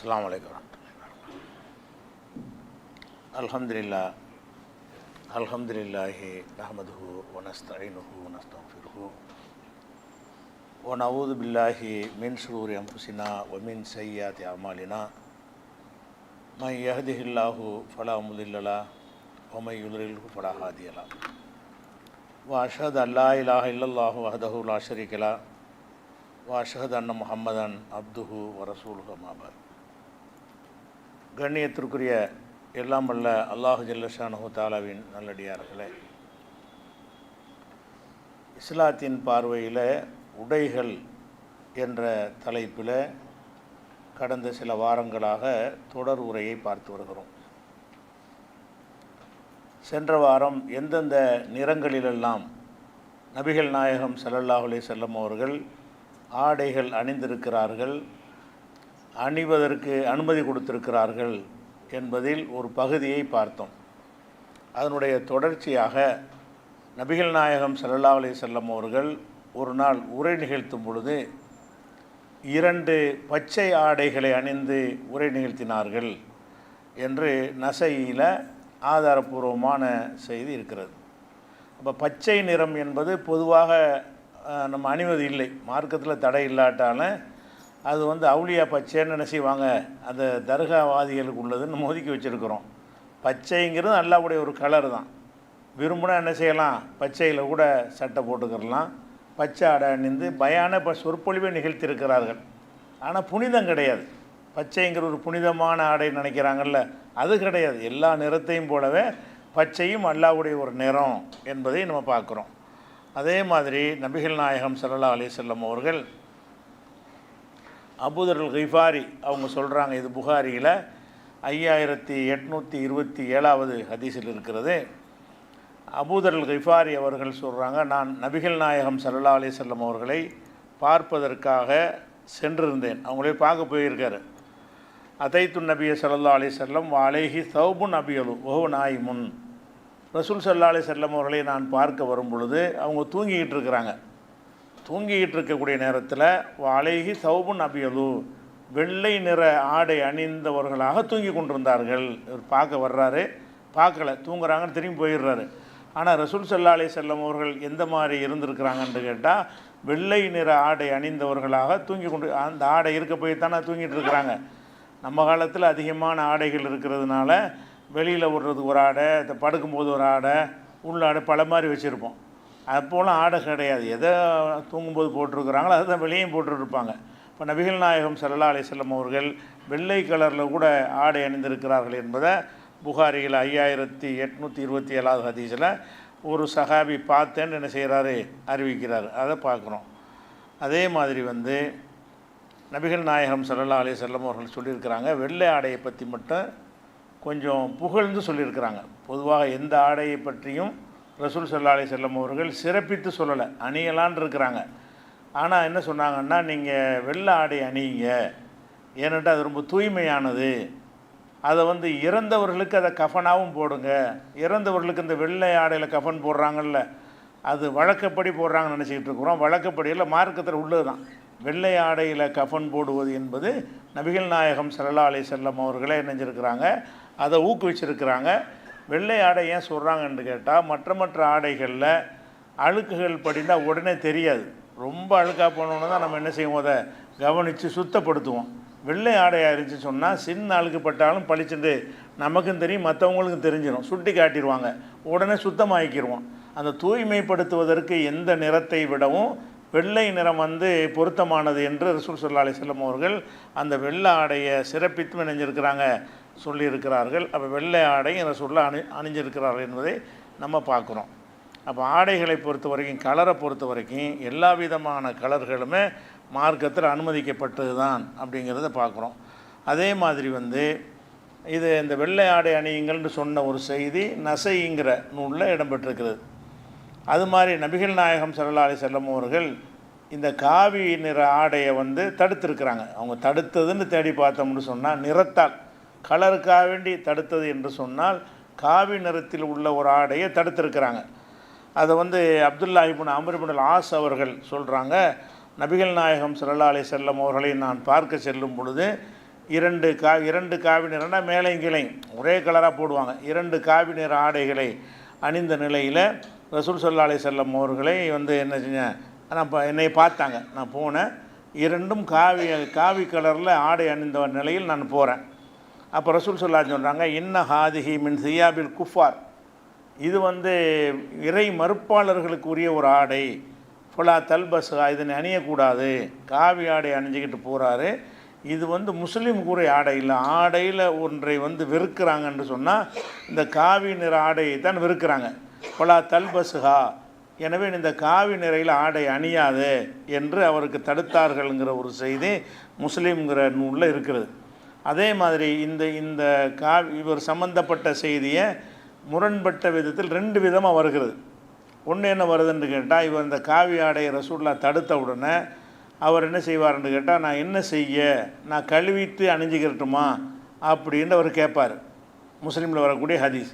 அஸ்ஸலாமு அலைக்கும். அல்ஹம்துலில்லாஹி நஹ்மதுஹு வ நஸ்தஈனுஹு வ நஸ்தக்ஃபிருஹு வ நஊது பில்லாஹி மின் ஷுரூரி அன்ஃபுஸினா வ மின் ஸய்யிஆத்தி அமாலினா மன் யஹ்திஹில்லாஹு ஃபலா முதில்ல லஹு வ மன் யுத்லில்ஹு ஃபலா ஹாதிய லஹு வ அஷ்ஹது அன் லா இலாஹா இல்லல்லாஹு வஹ்தஹு லா ஷரீக லஹு வ அஷ்ஹது அன்ன முஹம்மதன் அப்துஹு வ ரசூலுஹு அம்மா பஅத். கண்ணியத்திற்குரிய எல்லாம் வல்ல அல்லாஹு ஜல்ல ஷானஹு தஆலாவின் நல்லடியார்களே, இஸ்லாத்தின் பார்வையில் உடைகள் என்ற தலைப்பில் கடந்த சில வாரங்களாக தொடர் உரையை பார்த்து வருகிறோம். சென்ற வாரம் எந்தெந்த நிறங்களிலெல்லாம் நபிகள் நாயகம் ஸல்லல்லாஹு அலைஹி வஸல்லம் அவர்கள் ஆடைகள் அணிந்திருக்கிறார்கள், அணிவதற்கு அனுமதி கொடுத்திருக்கிறார்கள் என்பதில் ஒரு பகுதியை பார்த்தோம். அதனுடைய தொடர்ச்சியாக நபிகள் நாயகம் ஸல்லல்லாஹு அலைஹி வஸல்லம் அவர்கள் ஒரு நாள் உரை நிகழ்த்தும் பொழுது 2 பச்சை ஆடைகளை அணிந்து உரை நிகழ்த்தினார்கள் என்று நசையில் ஆதாரபூர்வமான செய்தி இருக்கிறது. அப்போ பச்சை நிறம் என்பது பொதுவாக நம்ம அணிவது இல்லை, மார்க்கத்தில் தடை இல்லாட்டாலும் அது அவுலியா பச்சைன்னு என்ன செய்வாங்க, அந்த தர்காவாதிகளுக்கு உள்ளதுன்னு நம்ம ஒதுக்கி வச்சுருக்கிறோம். பச்சைங்கிறது நல்லாவுடைய ஒரு கலர் தான். விரும்பினா என்ன செய்யலாம், பச்சையில் கூட சட்டை போட்டுக்கிறலாம், பச்சை ஆடை அணிந்து பயான சொற்பொழிவை நிகழ்த்தியிருக்கிறார்கள். ஆனால் புனிதம் கிடையாது. பச்சைங்கிற ஒரு புனிதமான ஆடை நினைக்கிறாங்கல்ல, அது கிடையாது. எல்லா நிறத்தையும் போலவே பச்சையும் அல்லாஹ்வுடைய ஒரு நிறம் என்பதை நம்ம பார்க்குறோம். அதே மாதிரி நபிகள் நாயகம் ஸல்லல்லாஹு அலைஹி வஸல்லம் அவர்கள் அபூதர் அல் கிஃபாரி அவங்க சொல்கிறாங்க, இது புகாரியில் 5827வது ஹதீஸில் இருக்கிறது. அபூதர் அல் கிஃபாரி அவர்கள் சொல்கிறாங்க, நான் நபிகள் நாயகம் ஸல்லல்லாஹு அலைஹி வஸல்லம் அவர்களை பார்ப்பதற்காக சென்றிருந்தேன். அவங்களே பார்க்க போயிருக்காரு. அதைத்து நபிய ஸல்லல்லாஹு அலைஹி வஸல்லம் அலைஹி சௌபுன் அபியலு ஓஹோ நாயிமுன். ரசூல் ஸல்லல்லாஹு அலைஹி வஸல்லம் அவர்களை நான் பார்க்க வரும் பொழுது அவங்க தூங்கிக்கிட்டு இருக்கிறாங்க. தூங்கிக்கிட்டு இருக்கக்கூடிய நேரத்தில் அலைஹி சௌபுன் அபியலு, வெள்ளை நிற ஆடை அணிந்தவர்களாக தூங்கி கொண்டிருந்தார்கள். இவர் பார்க்க வர்றாரு, பார்க்கல, தூங்குறாங்கன்னு திரும்பி போயிடுறாரு. ஆனால் ரசூல் ஸல்லல்லாஹு அலைஹி வஸல்லம் அவர்கள் எந்த மாதிரி இருந்திருக்கிறாங்கன்னு கேட்டால், வெள்ளை நிற ஆடை அணிந்தவர்களாக தூங்கி கொண்டு, அந்த ஆடை இருக்க போய் தானே தூங்கிட்டு இருக்கிறாங்க. நம்ம காலத்தில் அதிகமான ஆடைகள் இருக்கிறதுனால வெளியில் விடுறதுக்கு ஒரு ஆடை, படுக்கும்போது ஒரு ஆடை, உள்ளாடை பல மாதிரி வச்சுருப்போம். அப்போலாம் ஆடை கிடையாது. எதை தூங்கும்போது போட்டிருக்கிறாங்களோ அதுதான் வெளியும் போட்டுருப்பாங்க. இப்போ நபிகள் நாயகம் ஸல்லல்லாஹு அலைஹி வஸல்லம் அவர்கள் வெள்ளை கலரில் கூட ஆடை அணிந்திருக்கிறார்கள் என்பதை புகாரியில் 5827வது ஹதீஸில் ஒரு சஹாபி பார்த்தேன்னு என்ன செய்கிறாரு, அறிவிக்கிறார். அதை பார்க்குறோம். அதே மாதிரி நபிகள் நாயகம் ஸல்லல்லாஹு அலைஹி வஸல்லம் அவர்கள் சொல்லியிருக்கிறாங்க, வெள்ளை ஆடையை பற்றி மட்டும் கொஞ்சம் புகழ்ந்து சொல்லியிருக்கிறாங்க. பொதுவாக எந்த ஆடையை பற்றியும் ரசூல் ஸல்லல்லாஹு அலைஹி வஸல்லம் அவர்கள் சிறப்பித்து சொல்லலை, அணியலான் இருக்கிறாங்க. ஆனால் என்ன சொன்னாங்கன்னா, நீங்கள் வெள்ளை ஆடை அணியுங்க, ஏனென்றால் அது ரொம்ப தூய்மையானது. அதை இறந்தவர்களுக்கு அதை கஃனாகவும் போடுங்க. இறந்தவர்களுக்கு இந்த வெள்ளை ஆடையில் கஃன் போடுறாங்கல்ல, அது வழக்கப்படி போடுறாங்கன்னு நினச்சிக்கிட்டு இருக்கிறோம். வழக்கப்படியில் மார்க்கத்தில் உள்ளது தான். வெள்ளை ஆடையில் கஃன் போடுவது என்பது நபிகள் நாயகம் ஸல்லல்லாஹு அலைஹி வஸல்லம் அவர்களே நினைஞ்சிருக்கிறாங்க, அதை ஊக்குவிச்சிருக்கிறாங்க. வெள்ளை ஆடை ஏன் சொல்கிறாங்கன்னு கேட்டால், மற்ற ஆடைகளில் அழுக்குகள் படிந்தால் உடனே தெரியாது. ரொம்ப அழுக்காக போனோன்னு தான் நம்ம என்ன செய்வோம், அதை கவனித்து சுத்தப்படுத்துவோம். வெள்ளை ஆடையாக இருந்துச்சு சொன்னால் சின்ன அழுக்கு பட்டாலும் பளிச்சுட்டு நமக்கும் தெரியும், மற்றவங்களுக்கும் தெரிஞ்சிடும், சுட்டி காட்டிடுவாங்க, உடனே சுத்தமாக்கிடுவோம். அந்த தூய்மைப்படுத்துவதற்கு எந்த நிறத்தை விடவும் வெள்ளை நிறம் பொருத்தமானது என்று ரசூல் ஸல்லல்லாஹு அலைஹி வஸல்லம் அவர்கள் அந்த வெள்ளை ஆடையை சிறப்பித்து நினைஞ்சிருக்கிறாங்க, சொல்லியிருக்கிறார்கள். அப்போ வெள்ளை ஆடை ரசூலுல்லாஹ் அணிஞ்சிருக்கிறார்கள் என்பதை நம்ம பார்க்குறோம். அப்போ ஆடைகளை பொறுத்த வரைக்கும், கலரை பொறுத்த வரைக்கும் எல்லா விதமான கலர்களுமே மார்க்கத்தில் அனுமதிக்கப்பட்டது தான் அப்படிங்கிறத பார்க்குறோம். அதே மாதிரி இது இந்த வெள்ளை ஆடை அணியுங்கள்னு சொன்ன ஒரு செய்தி நசைங்கிற நூலில் இடம்பெற்றிருக்கிறது. அது மாதிரி நபிகள் நாயகம் ஸல்லல்லாஹு அலைஹி வஸல்லம் அவர்கள் இந்த காவி நிற ஆடையை தடுத்திருக்கிறாங்க. அவங்க தடுத்ததுன்னு தேடி பார்த்தோம்னு சொன்னால், நிறத்தால் கலருக்காக வேண்டி தடுத்தது என்று சொன்னால் காவி நிறத்தில் உள்ள ஒரு ஆடையை தடுத்திருக்கிறாங்க. அதை அப்துல்லாஹ் இப்னு அம்ர் இப்னு அல் ஆஸ் அவர்கள் சொல்கிறாங்க, நபிகள் நாயகம் ஸல்லல்லாஹு அலைஹி வஸல்லம் அவர்களை நான் பார்க்க செல்லும் பொழுது இரண்டு காவி நிறம்னா மேலையும் கீழையும் ஒரே கலராக போடுவாங்க. 2 காவி நிற ஆடைகளை அணிந்த நிலையில் ரசூல் ஸல்லல்லாஹு அலைஹி வஸல்லம் அவர்களை வந்து என்ன செஞ்சேன், நான் என்னை பார்த்தாங்க. நான் போனேன், 2ம் காவி கலரில் ஆடை அணிந்த நிலையில் நான் போகிறேன். அப்போ ரசூல் ஸல்லல்லாஹு சொல்கிறாங்க, இன்ன ஹாதிஹி மின் சியாபில் குஃபார், இது வந்து இறை மறுப்பாளர்களுக்கு உரிய ஒரு ஆடை. ஃபுலா தல்பஸ்ஹா, இதனை அணியக்கூடாது. காவி ஆடை அணிஞ்சிக்கிட்டு போகிறாரு. இது வந்து முஸ்லீம் கூறிய ஆடை இல்லை. ஆடையில் ஒன்றை வந்து வெறுக்கிறாங்கன்னு சொன்னால் இந்த காவி நிற ஆடையை தான் வெறுக்கிறாங்க. ஃபுலா தல்பஸ்ஹா, எனவே இந்த காவி நிறையில் ஆடை அணியாது என்று அவருக்கு தடுத்தார்கள்ங்கிற ஒரு செய்தி முஸ்லீம்ங்கிற நூலில் இருக்கிறது. அதே மாதிரி இந்த இவர் சம்பந்தப்பட்ட செய்தியை முரண்பட்ட விதத்தில் 2 விதமாக வருகிறது. ஒன்று என்ன வருதுன்னு கேட்டால், இவர் இந்த காவி ஆடையை ரசூலுல்லாஹ் தடுத்த உடனே அவர் என்ன செய்வார்னு கேட்டால், நான் என்ன செய்ய, நான் கழுவிட்டு அணிஞ்சிக்கிறட்டுமா அப்படின்னு அவர் கேட்பார். முஸ்லீமில் வரக்கூடிய ஹதீஸ்.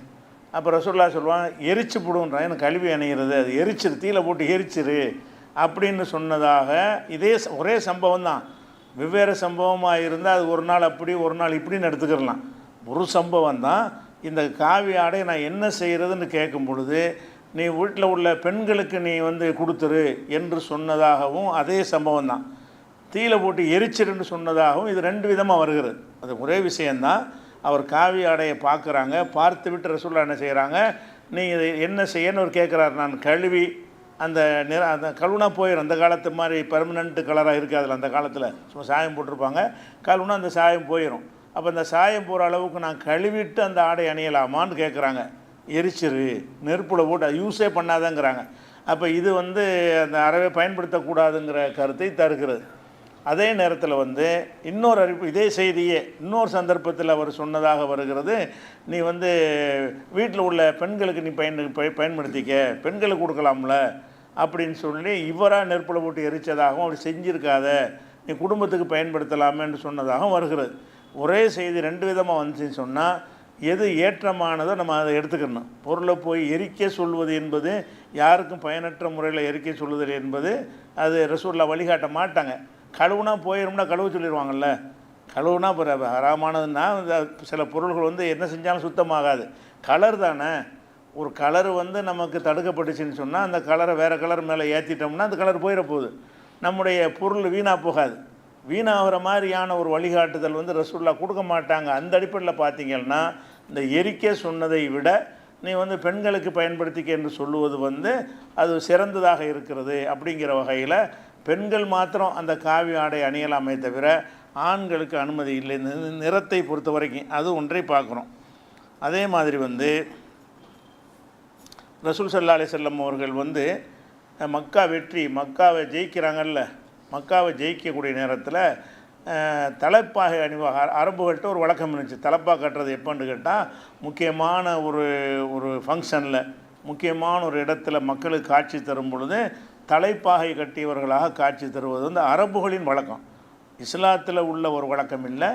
அப்போ ரசூலுல்லாஹ் சொல்லுவாங்க, எரிச்சு போடுன்றான், எனக்கு கழுவி அணிகிறது, அது எரிச்சிரு, தீயில போட்டு எரிச்சிரு அப்படின்னு சொன்னதாக. இதே ஒரே சம்பவம் தான், வெவ்வேறு சம்பவமாக இருந்தால் அது ஒரு நாள் அப்படி ஒரு நாள் இப்படின்னு எடுத்துக்கிடலாம். ஒரு சம்பவம் தான். இந்த காவி ஆடை நான் என்ன செய்கிறதுன்னு கேட்கும் பொழுது, நீ வீட்டில் உள்ள பெண்களுக்கு நீ வந்து கொடுத்துரு என்று சொன்னதாகவும் அதே சம்பவம் தான். தீயில போட்டு எரிச்சிருன்னு சொன்னதாகவும் இது 2 விதமாக வருகிறது. அது ஒரே விஷயந்தான். அவர் காவி ஆடையை பார்க்குறாங்க, பார்த்து விட்டு ரசூலுல்லாஹ் என்ன செய்கிறாங்க, நீ இதை என்ன செய்யன்னு அவர் கேட்குறாரு. நான் கழுவி அந்த கழுவுனா போயிடும். அந்த காலத்து மாதிரி பெர்மனண்ட்டு கலராக இருக்காதுல்ல, அந்த காலத்தில் சும்மா சாயம் போட்டிருப்பாங்க, கழுவுனா அந்த சாயம் போயிடும். அப்போ அந்த சாயம் போகிற அளவுக்கு நான் கழுவிட்டு அந்த ஆடை அணியலாமான்னு கேட்குறாங்க. எரிச்சிரு, நெருப்பில் போட்டு அது யூஸே பண்ணாதங்கிறாங்க. அப்போ இது வந்து அந்த அறவே பயன்படுத்தக்கூடாதுங்கிற கருத்தை தருகிறது. அதே நேரத்தில் வந்து இன்னொரு அறிவிப்பு, இதே செய்தியே இன்னொரு சந்தர்ப்பத்தில் அவர் சொன்னதாக வருகிறது, நீ வந்து வீட்டில் உள்ள பெண்களுக்கு நீ பயன்படுத்திக்க, பெண்களுக்கு கொடுக்கலாம்ல அப்படின்னு சொல்லி இவராக நெருப்பில் போட்டு எரித்ததாகவும் அவர் செஞ்சிருக்காத, நீ குடும்பத்துக்கு பயன்படுத்தலாமேன்னு சொன்னதாகவும் வருகிறது. ஒரே செய்தி 2 விதமாக வந்துச்சுன்னு சொன்னால் எது ஏற்றமானதோ நம்ம அதை எடுத்துக்கணும். பொருளை போய் எரிக்க சொல்வது என்பது, யாருக்கும் பயனற்ற முறையில் எரிக்க சொல்லுதல் என்பது அது ரசூலுல்லாஹ் வழிகாட்ட மாட்டாங்க. கழுவுனா போயிடும்னா கழுவு சொல்லிடுவாங்கள்ல. கழுவுனா இப்போ ஹராமானதுன்னா சில பொருள்கள் வந்து என்ன செஞ்சாலும் சுத்தமாகாது. கலர் தானே, ஒரு கலர் வந்து நமக்கு தடுக்கப்பட்டுச்சுன்னு சொன்னால் அந்த கலரை வேறு கலர் மேலே ஏற்றிட்டோம்னா அந்த கலர் போயிட போகுது, நம்முடைய பொருள் வீணாக போகாது. வீணாகிற மாதிரியான ஒரு வழிகாட்டுதல் வந்து ரசூலுல்லாஹ் கொடுக்க மாட்டாங்க. அந்த அடிப்படையில் பார்த்தீங்கன்னா இந்த எரிக்க சொன்னதை விட நீ வந்து பெண்களுக்கு பயன்படுத்திக்க என்று சொல்லுவது வந்து அது சிறந்ததாக இருக்கிறது. அப்படிங்கிற வகையில் பெண்கள் மாத்திரம் அந்த காவி ஆடை அணியலாமே தவிர ஆண்களுக்கு அனுமதி இல்லை. நிறத்தை பொறுத்த வரைக்கும் அது ஒன்றை பார்க்குறோம். அதே மாதிரி வந்து ரசூல் ஸல்லல்லாஹு அலைஹி வஸல்லம் அவர்கள் வந்து மக்காவை ஜெயிக்கிறாங்கல்ல, மக்காவை ஜெயிக்கக்கூடிய நேரத்தில் தலைப்பாகை அணிவாக அரபுகள்கிட்ட ஒரு வழக்கம் இருந்துச்சு. தலைப்பாக கட்டுறது எப்போன்னு கேட்டால், முக்கியமான ஒரு ஃபங்க்ஷனில் முக்கியமான ஒரு இடத்துல மக்களுக்கு காட்சி தரும் பொழுது தலைப்பாகை கட்டியவர்களாக காட்சி தருவது வந்து அரபுகளின் வழக்கம். இஸ்லாத்தில் உள்ள ஒரு வழக்கம் இல்லை.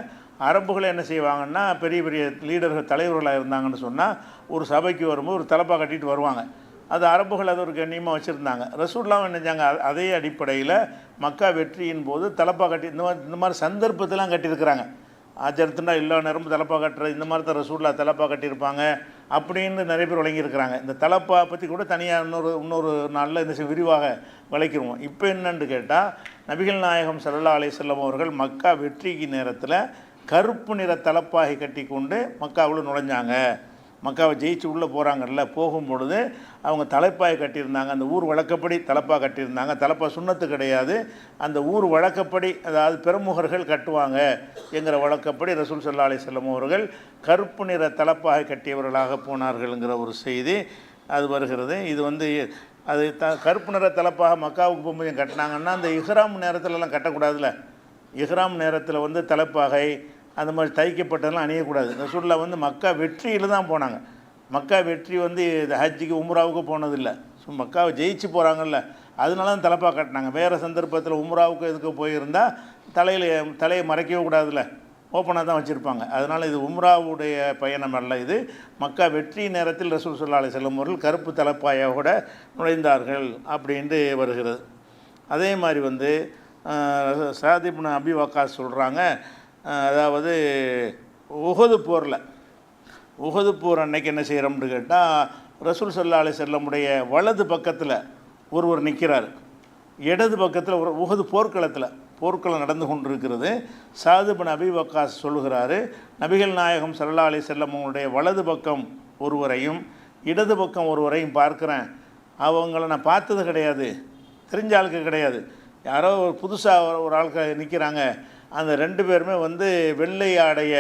அரபுகளை என்ன செய்வாங்கன்னா, பெரிய பெரிய லீடர்கள் தலைவர்களாக இருந்தாங்கன்னு சொன்னால் ஒரு சபைக்கு வரும்போது ஒரு தலைப்பாக கட்டிட்டு வருவாங்க. அது அரபுகள் அது ஒரு கண்ணியமாக வச்சுருந்தாங்க. ரசூலுல்லாஹ் என்ன செஞ்சாங்க, அதே அடிப்படையில் மக்கா வெற்றியின் போது தலைப்பாக கட்டி இந்த மாதிரி சந்தர்ப்பத்தெல்லாம் கட்டியிருக்கிறாங்க. ஆச்சரியத்துனா எல்லா நேரமும் தலைப்பாக கட்டுறது, இந்த மாதிரி தான் ரசூலுல்லாஹ் தலைப்பாக கட்டியிருப்பாங்க அப்படின்னு நிறைய பேர் வழங்கியிருக்கிறாங்க. இந்த தலைப்பா பற்றி கூட தனியாக இன்னொரு நாளில் இந்த விரிவாக விளக்கிடுவோம். இப்போ என்னன்னு கேட்டால், நபிகள் நாயகம் ஸல்லல்லாஹு அலைஹி வஸல்லம் அவர்கள் மக்கா வெற்றிக்கு நேரத்தில் கருப்பு நிற தலைப்பாகை கட்டி கொண்டு மக்காவில் நுழைஞ்சாங்க. மக்காவை ஜெயிச்சு உள்ளே போகிறாங்கல்ல, போகும்பொழுது அவங்க தலைப்பாயை கட்டியிருந்தாங்க. அந்த ஊர் வழக்கப்படி தலைப்பாக கட்டியிருந்தாங்க. தலைப்பா சுண்ணத்து கிடையாது, அந்த ஊர் வழக்கப்படி, அதாவது பிரமுகர்கள் கட்டுவாங்க என்கிற வழக்கப்படி ரசூல் ஸல்லல்லாஹு அலைஹி வஸல்லம் அவர்கள் கருப்பு நிற தலைப்பாகை கட்டியவர்களாக போனார்கள்ங்கிற ஒரு செய்தி அது வருகிறது. இது வந்து அது கருப்பு நிற தலைப்பாக மக்காவுக்கு போகும்போது கட்டினாங்கன்னா அந்த இஹ்ராம் நேரத்திலலாம் கட்டக்கூடாதுல்ல. இஹ்ராம் நேரத்தில் வந்து தலைப்பாகை அந்த மாதிரி தைக்கப்பட்டதெல்லாம் அணியக்கூடாது. ரசூலுல்லாஹ் வந்து மக்கா வெற்றியில் தான் போனாங்க. மக்கா வெற்றி வந்து ஹஜ்ஜுக்கு உம்ராவுக்கு போனதில்லை. மக்காவை ஜெயிச்சு போகிறாங்கல்ல, அதனால தான் தலைப்பாக கட்டினாங்க. வேறு சந்தர்ப்பத்தில் உம்ராவுக்கு இதுக்கு போயிருந்தால் தலையை மறைக்கவே கூடாதுல்ல, ஓப்பனாக தான் வச்சுருப்பாங்க. அதனால் இது உம்ராவுடைய பயணம் அல்ல, இது மக்கா வெற்றி நேரத்தில் ரசூல் ஸல்லல்லாஹு அலைஹி வஸல்லம் அவர்கள் கருப்பு தலைப்பாயோட நுழைந்தார்கள் அப்படின்ட்டு வருகிறது. அதே மாதிரி வந்து சாத் இப்னு அபி வக்காஸ் சொல்கிறாங்க, அதாவது உஹது போரில் உஹது போர் அன்னைக்கு என்ன செய்கிறோம்னு கேட்டால் ரசூல் ஸல்லல்லாஹு அலைஹி வஸல்லமுடைய வலது பக்கத்தில் ஒருவர் நிற்கிறார், இடது பக்கத்தில் ஒரு உஹது போர்க்களம் நடந்து கொண்டிருக்கிறது. சாது பின் அபி வக்காஸ் சொல்கிறாரு, நபிகள் நாயகம் ஸல்லல்லாஹு அலைஹி வஸல்லம் அவங்களுடைய வலது பக்கம் ஒருவரையும் இடது பக்கம் ஒருவரையும் பார்க்குறேன். அவங்கள நான் பார்த்தது கிடையாது, தெரிஞ்ச ஆளுக்கு கிடையாது, யாரோ ஒரு புதுசாக ஒரு ஆளுக்கு நிற்கிறாங்க. அந்த 2 பேருமே வந்து வெள்ளை ஆடைய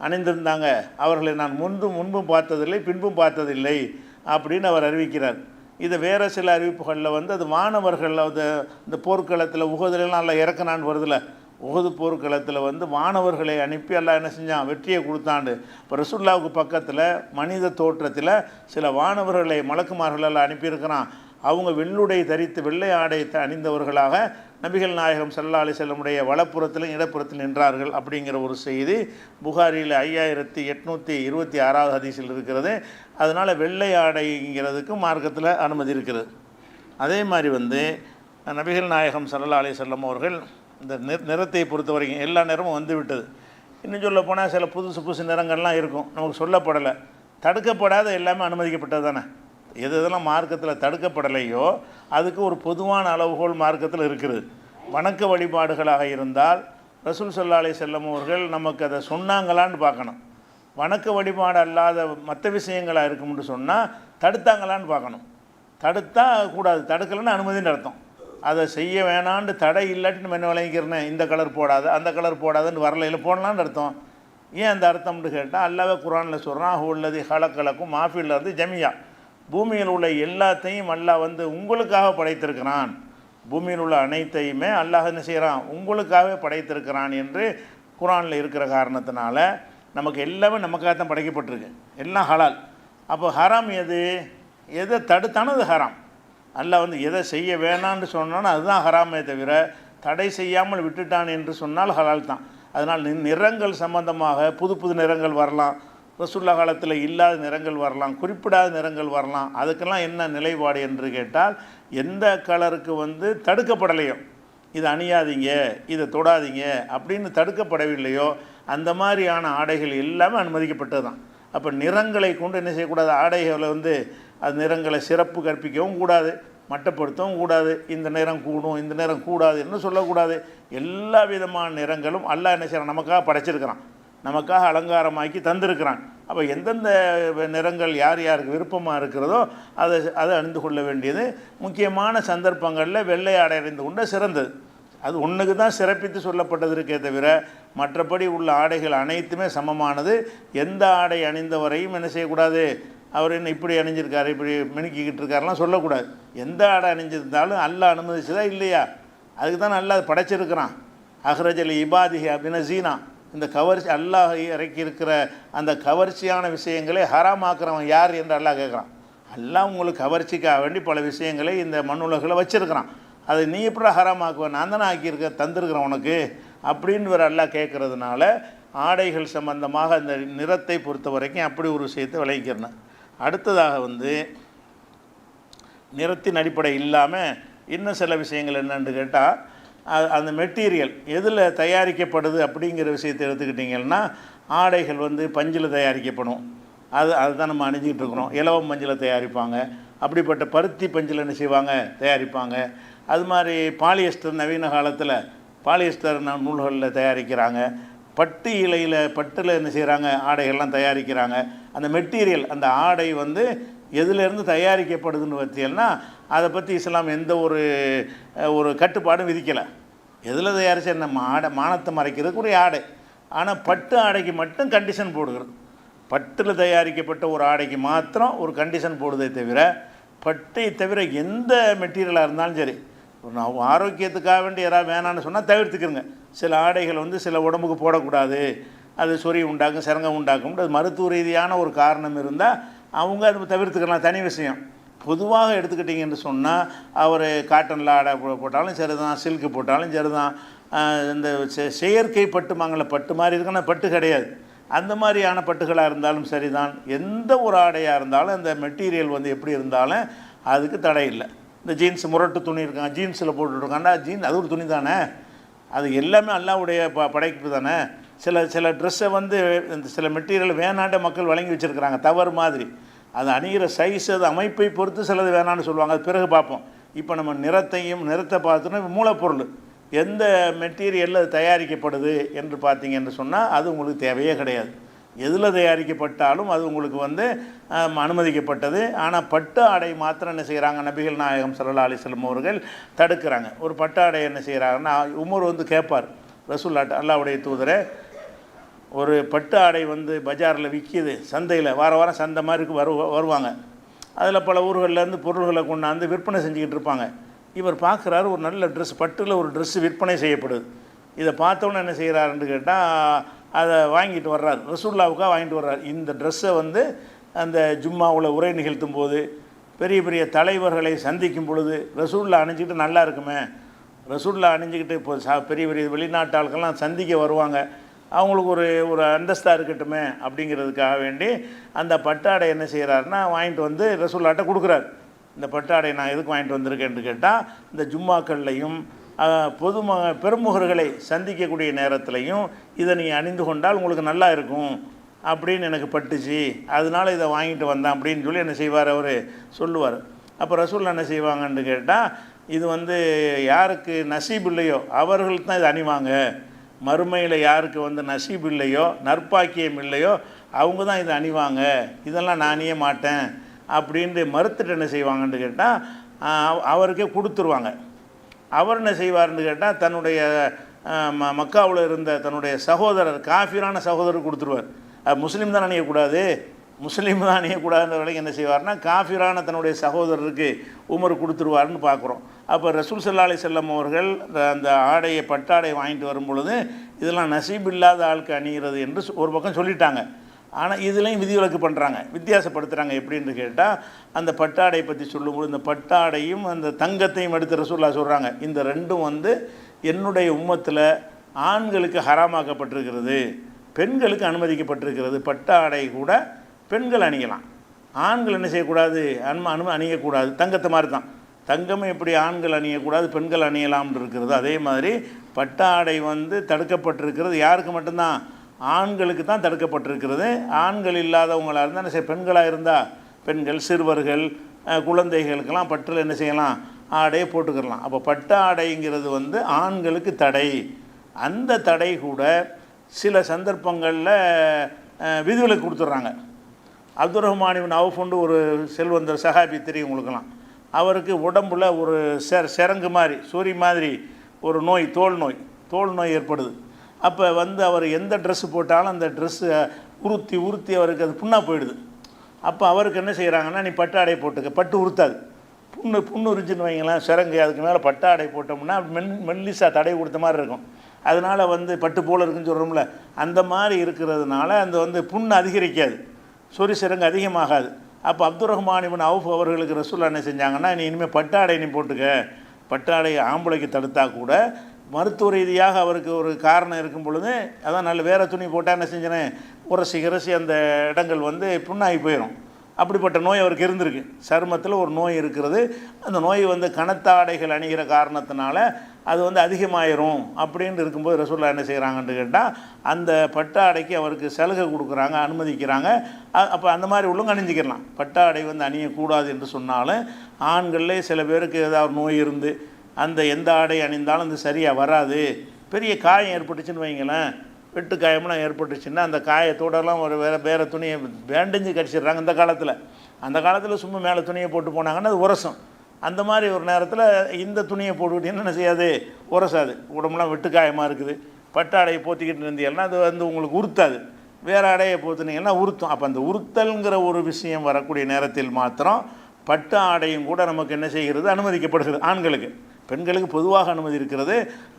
அணிந்திருந்தாங்க. அவர்களை நான் முன்பும் பார்த்ததில்லை, பின்பும் பார்த்ததில்லை அப்படின்னு அவர் அறிவிக்கிறார். இது வேறு சில அறிவிப்புகளில் வந்து அது வானவர்கள் இந்த போர்க்களத்தில் உஹதுலாம் நல்லா இறக்குனான்னு வருதில்ல, உஹது போர்க்களத்தில் வந்து வானவர்களை அனுப்பி எல்லாம் என்ன செஞ்சான், வெற்றியை கொடுத்தாண்டு. இப்போ ரசூலுல்லாஹ்வுக்கு பக்கத்தில் மனித தோற்றத்தில் சில வானவர்களை மலக்குமார்களெல்லாம் அனுப்பியிருக்கிறான். அவங்க வெள்ளுடை தரித்து வெள்ளை ஆடை அணிந்தவர்களாக நபிகள் நாயகம் ஸல்லல்லாஹு அலைஹி வஸல்லமுடைய வலப்புறத்திலும் இடப்புறத்தில் நின்றார்கள் அப்படிங்கிற ஒரு செய்தி புகாரியில் 5826வது ஹதீஸில் இருக்கிறது. அதனால் வெள்ளை ஆடைங்கிறதுக்கு மார்க்கத்தில் அனுமதி இருக்கிறது. அதே மாதிரி வந்து நபிகள் நாயகம் ஸல்லல்லாஹு அலைஹி வஸல்லம் அவர்கள் இந்த நிறத்தை பொறுத்த வரைக்கும் எல்லா நிறமும் வந்து விட்டது. இன்னும் சொல்ல போனால் சில புதுசு நிறங்கள்லாம் இருக்கும், நமக்கு சொல்லப்படலை. தடுக்கப்படாத எல்லாமே அனுமதிக்கப்பட்டது தானே. எதெல்லாம் மார்க்கத்தில் தடுக்கப்படலையோ அதுக்கு ஒரு பொதுவான அளவுகோல் மார்க்கத்தில் இருக்குது. வணக்க வழிபாடுகளாக இருந்தால் ரசூல் ஸல்லல்லாஹு அலைஹி வஸல்லம் அவர்கள் நமக்கு அதை சொன்னாங்களான்னு பார்க்கணும். வணக்க வழிபாடு அல்லாத மற்ற விஷயங்களாக இருக்கும்னு சொன்னால் தடுத்தாங்களான்னு பார்க்கணும். தடுத்தா கூடாது, தடுக்கலைன்னு அனுமதின்னு அர்த்தம். அதை செய்ய வேணான்னு தடை இல்லாட்டி நம்ம என்ன விளங்கிக்கிறேன், இந்த கலர் போடாத அந்த கலர் போடாதுன்னு வரலையில் போடலான்னு அர்த்தம். ஏன் அந்த அர்த்தம்னு கேட்டால் அல்லாஹ் குர்ஆனில் சொல்கிறான், ஹுவல்லதி ஹலக்கலக்கும் மாஃபில் இருந்து ஜமியா, பூமியில் உள்ள எல்லாத்தையும் அல்லாஹ் வந்து உங்களுக்காக படைத்திருக்கிறான். பூமியில் உள்ள அனைத்தையுமே அல்லாஹ் என்ன செய்கிறான், உங்களுக்காகவே படைத்திருக்கிறான் என்று குர்ஆனில் இருக்கிற காரணத்தினால நமக்கு எல்லாமே நமக்காக தான் படைக்கப்பட்டிருக்கு, எல்லாம் ஹலால். அப்போ ஹராம் எதை தடுத்தானோ அது ஹராம். அல்லாஹ் வந்து எதை செய்ய வேணான்னு சொன்னாலும் அதுதான் ஹராமே தவிர தடை செய்யாமல் விட்டுட்டான் என்று சொன்னால் ஹலால் தான். அதனால் நிறங்கள் சம்பந்தமாக புது நிறங்கள் வரலாம், ரசூலுல்லாஹ் காலத்தில் இல்லாத நிறங்கள் வரலாம், குறிப்பிடாத நிறங்கள் வரலாம். அதுக்கெல்லாம் என்ன நிலைப்பாடு என்று கேட்டால், எந்த கலருக்கு வந்து தடுக்கப்படலையோ, இதை அணியாதீங்க, இதை தொடாதீங்க அப்படின்னு தடுக்கப்படவில்லையோ அந்த மாதிரியான ஆடைகள் எல்லாமே அனுமதிக்கப்பட்டது தான். அப்போ நிறங்களை கொண்டு என்ன செய்யக்கூடாது, ஆடைகளை வந்து அது நிறங்களை சிறப்பு கற்பிக்கவும் கூடாது, மட்டப்படுத்தவும் கூடாது. இந்த நிறம் கூடும் இந்த நிறம் கூடாது என்று சொல்லக்கூடாது. எல்லா விதமான நிறங்களும் அல்லாஹ் என்ன செய்யறான், நமக்காக படைச்சிருக்கிறான், நமக்காக அலங்காரமாக்கி தந்திருக்கிறான். அப்போ எந்தெந்த நிறங்கள் யார் யாருக்கு விருப்பமாக இருக்கிறதோ அதை அணிந்து கொள்ள வேண்டியது. முக்கியமான சந்தர்ப்பங்களில் வெள்ளை ஆடை அணிந்து கொண்ட சிறந்தது. அது ஒன்றுக்கு தான் சிறப்பித்து சொல்லப்பட்டது இருக்கே தவிர மற்றபடி உள்ள ஆடைகள் அனைத்துமே சமமானது. எந்த ஆடை அணிந்தவரையும் என்ன செய்யக்கூடாது, அவர் என்ன இப்படி அணிஞ்சிருக்காரு இப்படி மினுக்கிக்கிட்டு இருக்காருலாம் சொல்லக்கூடாது. எந்த ஆடை அணிஞ்சிருந்தாலும் அல்லாஹ் அனுமதிச்சதா இல்லையா, அதுக்கு தான் அல்லாஹ் படைச்சிருக்கிறான். அஹ்ரஜல் இபாதிஹி அப்படின்னு ஜீனா, இந்த கவர்ச்சி அல்லாஹ் இறக்கி இருக்கிற அந்த கவர்ச்சியான விஷயங்களை ஹராமாக்குறவன் யார் என்று அல்லாஹ் கேட்குறான். அல்லாஹ் உங்களுக்கு கவர்ச்சிக்காக வேண்டி பல விஷயங்களை இந்த மண்ணுலகில் வச்சுருக்கிறான். அதை நீ எப்படி ஹராமாக்குவேன், நான் தானே ஆக்கியிருக்க தந்திருக்கிறேன் உனக்கு அப்படின்னு ஒரு அல்லாஹ் கேட்குறதுனால ஆடைகள் சம்பந்தமாக அந்த நிறத்தை பொறுத்த வரைக்கும் அப்படி ஒரு விஷயத்தை விளைவிக்கிறேன். அடுத்ததாக வந்து நிறத்தின் அடிப்படை இல்லாமல் இன்னும் சில விஷயங்கள் என்னென்னு கேட்டால், அந்த மெட்டீரியல் எதில் தயாரிக்கப்படுது அப்படிங்கிற விஷயத்தை எடுத்துக்கிட்டிங்கன்னா, ஆடைகள் வந்து பஞ்சில் தயாரிக்கப்படும், அதுதான் நம்ம அணிஞ்சிக்கிட்டு இருக்கிறோம். இலவம் பஞ்சில் தயாரிப்பாங்க, அப்படிப்பட்ட பருத்தி பஞ்சில் என்ன செய்வாங்க தயாரிப்பாங்க. அது மாதிரி பாலியஸ்டர் நவீன காலத்தில் பாலியஸ்டர் நூல்களில் தயாரிக்கிறாங்க. பட்டு இலையில் பட்டில் என்ன செய்கிறாங்க ஆடைகள்லாம் தயாரிக்கிறாங்க. அந்த மெட்டீரியல் அந்த ஆடை வந்து எதுலேருந்து தயாரிக்கப்படுதுன்னு பார்த்தீங்கன்னா அதை பற்றி இஸ்லாம் எந்த ஒரு கட்டுப்பாடும் விதிக்கலை. எதில் தயாரித்த நம்ம மானத்தை மறைக்கிறதுக்கு ஒரு ஆடை. ஆனால் பட்டு ஆடைக்கு மட்டும் கண்டிஷன் போடுகிறது. பட்டில் தயாரிக்கப்பட்ட ஒரு ஆடைக்கு மாத்திரம் ஒரு கண்டிஷன் போடுதே தவிர பட்டை தவிர எந்த மெட்டீரியலாக இருந்தாலும் சரி, ஆரோக்கியத்துக்காக வேண்டி யாராவது வேணான்னு சொன்னால் தவிர்த்துக்கிறங்க. சில ஆடைகள் வந்து சில உடம்புக்கு போடக்கூடாது, அது சொறி உண்டாக்கும் சிரங்கம் உண்டாக்கும், அது மருத்துவ ரீதியான ஒரு காரணம் இருந்தால் அவங்க அதை தவிர்த்துக்கலாம், தனி விஷயம். பொதுவாக எடுத்துக்கிட்டிங்கன்னு சொன்னால் அவர் காட்டனில் ஆடை போட்டாலும் சரி தான், சில்க்கு போட்டாலும் சரி தான், இந்த செயற்கை பட்டு மாங்கல பட்டு மாதிரி இருக்குன்னா பட்டு கிடையாது, அந்த மாதிரியான பட்டுகளாக இருந்தாலும் சரி தான். எந்த ஒரு ஆடையாக இருந்தாலும் அந்த மெட்டீரியல் வந்து எப்படி இருந்தாலும் அதுக்கு தடை இல்லை. இந்த ஜீன்ஸ் முரட்டு துணி இருக்காங்க, ஜீன்ஸில் போட்டுருக்காண்டா, அது ஒரு துணி தானே, அது எல்லாமே அல்லாஹ்வுடைய படைப்பு தானே. சில சில ட்ரெஸ்ஸை வந்து இந்த சில மெட்டீரியல் வேணாண்ட மக்கள் வழங்கி வச்சுருக்கிறாங்க தவறு மாதிரி. அது அணிகிற சைஸ் அது அமைப்பை பொறுத்து சிலது வேணான்னு சொல்லுவாங்க. அது பிறகு பார்ப்போம். இப்போ நம்ம நிறத்தை பார்த்தோன்னா மூலப்பொருள் எந்த மெட்டீரியலில் அது தயாரிக்கப்படுது என்று பார்த்தீங்க என்று சொன்னால் அது உங்களுக்கு தேவையே கிடையாது. எதில் தயாரிக்கப்பட்டாலும் அது உங்களுக்கு வந்து அனுமதிக்கப்பட்டது. ஆனால் பட்டு ஆடை மாத்திரம் என்ன செய்கிறாங்க, நபிகள் நாயகம் ஸல்லல்லாஹு அலைஹி வஸல்லம் அவர்கள் தடுக்கிறாங்க. ஒரு பட்டு ஆடை என்ன செய்கிறாங்கன்னா, உமர் வந்து கேட்பார் ரசூலுல்லாஹ், அல்லாஹ்வுடைய தூதரே, ஒரு பட்டு ஆடை வந்து பஜாரில் விற்கிது, சந்தையில் வாரம் சந்தை மாதிரி வருவாங்க. அதில் பல ஊர்கள்லேருந்து பொருள்களை கொண்டாந்து விற்பனை செஞ்சுக்கிட்டு இருப்பாங்க. இவர் பார்க்குறாரு, ஒரு நல்ல ட்ரெஸ், பட்டில் ஒரு ட்ரெஸ்ஸு விற்பனை செய்யப்படுது. இதை பார்த்தோன்னே என்ன செய்கிறாருன்னு கேட்டால் அதை வாங்கிட்டு வர்றார், ரசூலுல்லாஹ்வுக்காக வாங்கிட்டு வர்றார். இந்த ட்ரெஸ்ஸை வந்து அந்த ஜும்மாவில் உரை நிகழ்த்தும் போது, பெரிய பெரிய தலைவர்களை சந்திக்கும் பொழுது ரசூலுல்லாஹ் அணிஞ்சிக்கிட்டு நல்லா இருக்குமே, ரசூலுல்லாஹ் அணிஞ்சிக்கிட்டு இப்போ பெரிய பெரிய வெளிநாட்டு ஆட்கள்லாம் சந்திக்க வருவாங்க, அவங்களுக்கு ஒரு அந்தஸ்தாக இருக்கட்டுமே அப்படிங்கிறதுக்காக வேண்டி அந்த பட்டாடை என்ன செய்கிறாருன்னா வாங்கிட்டு வந்து ரசூலுல்லாஹ்ட்ட கொடுக்குறாரு. இந்த பட்டாடை நான் எதுக்கு வாங்கிட்டு வந்திருக்கேன்னு கேட்டால், இந்த ஜும்மாக்கள்லையும் பெருமுகர்களை சந்திக்கக்கூடிய நேரத்துலையும் இதை நீ அணிந்து கொண்டால் உங்களுக்கு நல்லா இருக்கும் அப்படின்னு எனக்கு பட்டுச்சு, அதனால் இதை வாங்கிட்டு வந்தேன் அப்படின்னு சொல்லி என்ன செய்வார், அவர் சொல்லுவார். அப்போ ரசூலுல்லாஹ் என்ன செய்வாங்கன்னு கேட்டால், இது வந்து யாருக்கு நசீப் இல்லையோ அவர்கள் தான் இதை அணிவாங்க, மறுமையில் யாருக்கு வந்து நசீப் இல்லையோ நற்பாக்கியம் இல்லையோ அவங்க தான் இதை அணிவாங்க, இதெல்லாம் நான் அணிய மாட்டேன் அப்படின்ட்டு மறுத்துட்டு என்ன செய்வாங்கன்னு கேட்டால் அவருக்கே கொடுத்துருவாங்க. அவர் என்ன செய்வார்னு கேட்டால், தன்னுடைய மக்காவில் இருந்த தன்னுடைய சகோதரர், காஃபிரான சகோதரர் கொடுத்துருவார். முஸ்லீம் தான் அணியக்கூடாது, முஸ்லீம் தான் அணியக்கூடாதுன்ற வரைக்கும் என்ன செய்வார்னா காஃபிரான தன்னுடைய சகோதரருக்கு உமர் கொடுத்துருவார்னு பார்க்குறோம். அப்போ ரசூல் ஸல்லல்லாஹு அலைஹி வஸல்லம் அவர்கள் அந்த ஆடையை பட்டாடை வாங்கிட்டு வரும் பொழுது இதெல்லாம் நசீப் இல்லாத ஆளுக்கு அணிகிறது என்று ஒரு பக்கம் சொல்லிட்டாங்க. ஆனால் இதுலேயும் விதிவிலக்கு பண்ணுறாங்க, வித்தியாசப்படுத்துகிறாங்க. எப்படின்னு கேட்டால், அந்த பட்டாடை பற்றி சொல்லும்போது இந்த பட்டாடையும் அந்த தங்கத்தையும் எடுத்து ரசூலுல்லாஹ் சொல்கிறாங்க, இந்த ரெண்டும் வந்து என்னுடைய உம்மத்தில் ஆண்களுக்கு ஹராமாக்கப்பட்டிருக்கிறது, பெண்களுக்கு அனுமதிக்கப்பட்டிருக்கிறது. பட்டாடை கூட பெண்கள் அணியலாம், ஆண்கள் என்ன செய்யக்கூடாது, அணியக்கூடாது. தங்கத்தை மாதிரி தான், தங்கமும் எப்படி ஆண்கள் அணியக்கூடாது பெண்கள் அணியலாம்னு இருக்கிறது, அதே மாதிரி பட்டாடை வந்து தடுக்கப்பட்டிருக்கிறது யாருக்கு மட்டும்தான், ஆண்களுக்கு தான் தடுக்கப்பட்டிருக்கிறது. ஆண்கள் இல்லாதவங்களாக இருந்தால் என்ன செய்ய, பெண்களாக இருந்தால் பெண்கள், சிறுவர்கள், குழந்தைகளுக்கெல்லாம் பட்டில் என்ன செய்யலாம், ஆடையை போட்டுக்கிறலாம். அப்போ பட்டு ஆடைங்கிறது வந்து ஆண்களுக்கு தடை. அந்த தடை கூட சில சந்தர்ப்பங்களில் விதிவிலக்கு கொடுத்துட்றாங்க. அப்துர் ரஹ்மான் இப்னு அவுஃப் ஒரு செல்வந்தர் சஹாபி தெரியும் உங்களுக்கெல்லாம். அவருக்கு உடம்புல ஒரு சிரங்கு மாதிரி சொறி மாதிரி ஒரு நோய், தோல் நோய் ஏற்படுது. அப்போ வந்து அவர் எந்த ட்ரெஸ்ஸு போட்டாலும் அந்த ட்ரெஸ்ஸு உறுத்தி அவருக்கு அது புண்ணாக போயிடுது. அப்போ அவருக்கு என்ன செய்கிறாங்கன்னா, நீ பட்டு ஆடை போட்டுக்க, பட்டு உறுத்தாது, புண்ணு உரிஞ்சுன்னு வைங்களேன், சிரங்கு, அதுக்கு மேலே பட்டு ஆடை போட்டோம்னா மெல்லிசா தடை கொடுத்த மாதிரி இருக்கும். அதனால் வந்து பட்டு போல் இருக்குன்னு சொல்கிறோம்ல, அந்த மாதிரி இருக்கிறதுனால அந்த வந்து புண்ணு அதிகரிக்காது, சொறி சிரங்கு அதிகமாகாது. அப்போ அப்துர் ரஹ்மான் இப்னு அவுஃப் அவர்களுக்கு ரசூலுல்லாஹ் என்ன செஞ்சாங்கன்னா, நீ இனிமேல் பட்டாடை நீ போட்டுக்க, பட்டாடை ஆம்பளைக்கு தடுத்தா கூட மருத்துவ ரீதியாக அவருக்கு ஒரு காரணம் இருக்கும் பொழுது, அதான் நல்ல வேறு துணி போட்டால் என்ன செஞ்சேன்னு உரசி அந்த இடங்கள் வந்து புண்ணாகி போயிடும். அப்படிப்பட்ட நோய் அவருக்கு இருந்திருக்கு, சருமத்தில் ஒரு நோய் இருக்கிறது. அந்த நோய் வந்து கனத்த ஆடைகள் அணிகிற காரணத்தினால அது வந்து அதிகமாயிரும் அப்படின்னு இருக்கும்போது ரசூலுல்லாஹ் என்ன செய்கிறாங்கன்னு கேட்டால், அந்த பட்டாடைக்கு அவருக்கு சலுகை கொடுக்குறாங்க, அனுமதிக்கிறாங்க. அப்போ அந்த மாதிரி உள்ளவங்க அணிஞ்சிக்கலாம். பட்டாடை வந்து அணியக்கூடாது என்று சொன்னாலும் ஆண்கள்லேயே சில பேருக்கு ஏதாவது நோய் இருந்து அந்த எந்த ஆடை அணிந்தாலும் அது சரியாக வராது, பெரிய காயம் ஏற்பட்டுச்சுன்னு வைங்களேன், வெட்டு காயம்லாம் ஏற்பட்டுச்சுன்னா அந்த காயத்தோடலாம் ஒரு வேறு துணியை பேண்டேஜ் கடிச்சிடுறாங்க. அந்த காலத்தில் சும்மா மேலே துணியை போட்டு போனாங்கன்னா அது உரசும். அந்த மாதிரி ஒரு நேரத்தில் இந்த துணியை போட்டுக்கிட்டீங்கன்னா என்ன செய்யாது, உரசாது. உடம்புலாம் வெட்டு காயமாக இருக்குது, பட்டு ஆடையை போத்திக்கிட்டு இருந்தீங்கன்னா அது வந்து உங்களுக்கு உறுத்தாது, வேறு ஆடையை போத்துனீங்கன்னா உறுத்தும். அப்போ அந்த உறுத்தல்ங்கிற ஒரு விஷயம் வரக்கூடிய நேரத்தில் மாத்திரம் பட்டு ஆடையும் கூட நமக்கு என்ன செய்கிறது, அனுமதிக்கப்படுகிறது. ஆண்களுக்கு, பெண்களுக்கு பொதுவாக அனுமதி இருக்கிறது,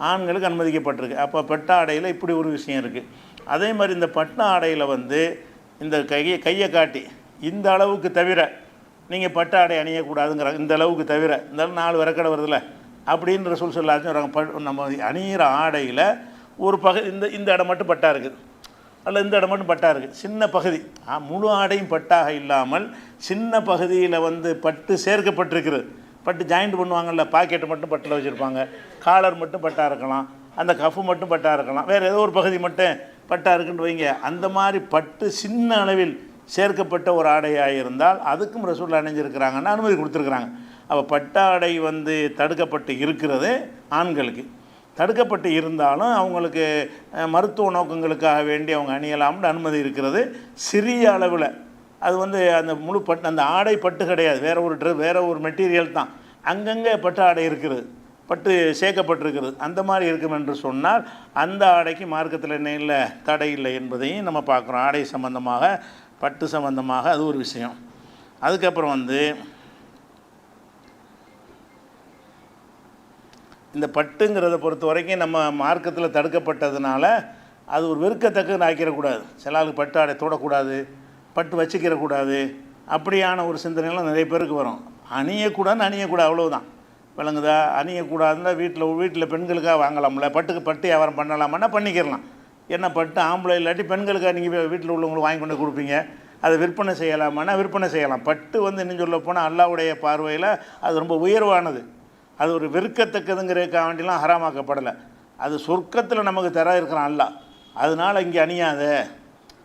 ஆண்களுக்கு அனுமதிக்கப்பட்டிருக்கு. அப்போ பட்டு ஆடையில் இப்படி ஒரு விஷயம் இருக்குது. அதே மாதிரி இந்த பட்டு ஆடையில் வந்து இந்த கையை காட்டி இந்த அளவுக்கு தவிர நீங்கள் பட்டு ஆடை அணியக்கூடாதுங்கிறாங்க, இந்த அளவுக்கு தவிர, இந்த 4 விரக்கடை வருதுல்ல அப்படின்னு ரசூல் ஸல்லல்லாஹு அலைஹி வஸல்லம் நம்ம அணிகிற ஆடையில் ஒரு பகுதி இந்த இடம் மட்டும் பட்டாக இருக்குது, அல்ல இந்த இடம் மட்டும் பட்டாக இருக்குது, சின்ன பகுதி, முழு ஆடையும் பட்டாக இல்லாமல் சின்ன பகுதியில் வந்து பட்டு சேர்க்கப்பட்டிருக்கிறது. பட்டு ஜாயிண்ட் பண்ணுவாங்கள்ல, பாக்கெட்டு மட்டும் பட்டில் வச்சுருப்பாங்க, காலர் மட்டும் பட்டாக இருக்கலாம், அந்த கஃபு மட்டும் பட்டாக இருக்கலாம், வேறு ஏதோ ஒரு பகுதி மட்டும் பட்டா இருக்குன்னு வைங்க, அந்த மாதிரி பட்டு சின்ன அளவில் சேர்க்கப்பட்ட ஒரு ஆடையாக இருந்தால் அதுக்கும் ரசூலுல்லாஹ் அணிஞ்சிருக்கிறாங்கன்னா அனுமதி கொடுத்துருக்குறாங்க. அப்போ பட்டாடை வந்து தடுக்கப்பட்டு இருக்கிறது ஆண்களுக்கு. தடுக்கப்பட்டு இருந்தாலும் அவங்களுக்கு மருத்துவ நோக்கங்களுக்காக வேண்டி அவங்க அணியலாம்னு அனுமதி இருக்கிறது. சிறிய அளவில் அது வந்து அந்த முழு பட்டு, அந்த ஆடை பட்டு கிடையாது, வேறு ஒரு மெட்டீரியல் தான். அங்கங்கே பட்டு ஆடை இருக்கிறது, பட்டு சேர்க்கப்பட்டிருக்கிறது. அந்த மாதிரி இருக்கும் என்று சொன்னால் அந்த ஆடைக்கு மார்க்கத்தில் என்ன இல்லை, தடை இல்லை என்பதையும் நம்ம பார்க்குறோம். ஆடை சம்பந்தமாக, பட்டு சம்பந்தமாக அது ஒரு விஷயம். அதுக்கப்புறம் வந்து இந்த பட்டுங்கிறத பொறுத்த வரைக்கும் நம்ம மார்க்கத்தில் தடுக்கப்பட்டதுனால அது ஒரு வெறுக்கத்தக்கன்னு ஆக்கிடக்கூடாது. சில ஆளுக்கு பட்டு ஆடை தொடக்கூடாது, பட்டு வச்சுக்கிறக்கூடாது, அப்படியான ஒரு சிந்தனைலாம் நிறைய பேருக்கு வரும். அணியக்கூடாதுன்னு அணியக்கூடாது, அவ்வளவுதான். விளங்குதா? அணியக்கூடாதுன்னா வீட்டில் பெண்களுக்காக வாங்கலாம்ல, பட்டு வியாபாரம் பண்ணலாமான்னா பண்ணிக்கிறலாம். என்ன பட்டு ஆம்பளை இல்லாட்டி பெண்களுக்காக நீங்கள் வீட்டில் உள்ளவங்களுக்கு வாங்கி கொண்டு கொடுப்பீங்க, அதை விற்பனை செய்யலாமான்னா விற்பனை செய்யலாம். பட்டு வந்து இன்னும் சொல்ல போனால் அல்லாஹ்வுடைய பார்வையில் அது ரொம்ப உயர்வானது. அது ஒரு வெறுக்கத்தக்கதுங்கிறதுக்காக வேண்டிலாம் ஹராமாக்கப்படலை. அது சொர்க்கத்தில் நமக்கு தர இருக்கிறான் அல்லாஹ். அதனால் இங்கே அணியாத.